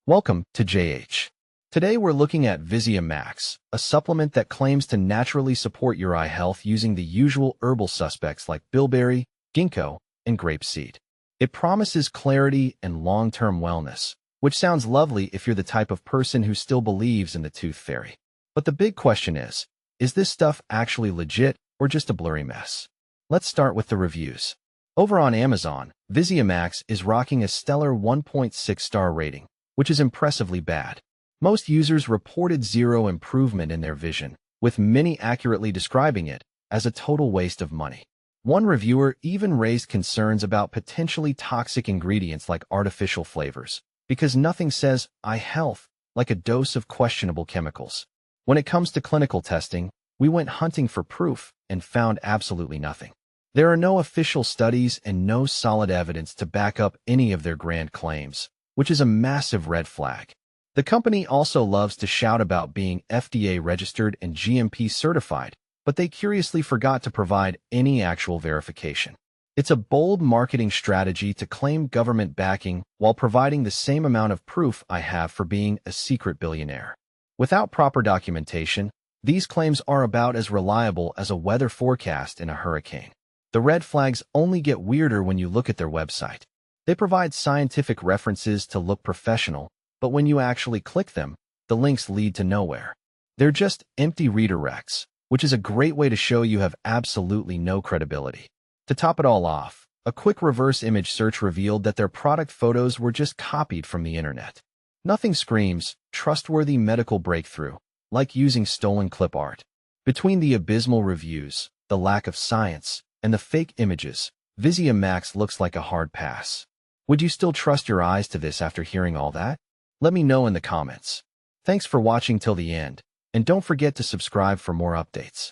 Welcome to JH. Today we're looking at Visium Max, a supplement that claims to naturally support your eye health using the usual herbal suspects like bilberry, ginkgo, and grapeseed. It promises clarity and long-term wellness, which sounds lovely if you're the type of person who still believes in the tooth fairy. But the big question is this stuff actually legit or just a blurry mess? Let's start with the reviews. Over on Amazon, Visium Max is rocking a stellar 1.6-star rating, which is impressively bad. Most users reported zero improvement in their vision, with many accurately describing it as a total waste of money. One reviewer even raised concerns about potentially toxic ingredients like artificial flavors, because nothing says eye health like a dose of questionable chemicals. When it comes to clinical testing, we went hunting for proof and found absolutely nothing. There are no official studies and no solid evidence to back up any of their grand claims, which is a massive red flag. The company also loves to shout about being FDA registered and GMP certified, but they curiously forgot to provide any actual verification. It's a bold marketing strategy to claim government backing while providing the same amount of proof I have for being a secret billionaire. Without proper documentation, these claims are about as reliable as a weather forecast in a hurricane. The red flags only get weirder when you look at their website. They provide scientific references to look professional, but when you actually click them, the links lead to nowhere. They're just empty redirects, which is a great way to show you have absolutely no credibility. To top it all off, a quick reverse image search revealed that their product photos were just copied from the internet. Nothing screams trustworthy medical breakthrough like using stolen clip art. Between the abysmal reviews, the lack of science, and the fake images, Visium Max looks like a hard pass. Would you still trust your eyes to this after hearing all that? Let me know in the comments. Thanks for watching till the end, and don't forget to subscribe for more updates.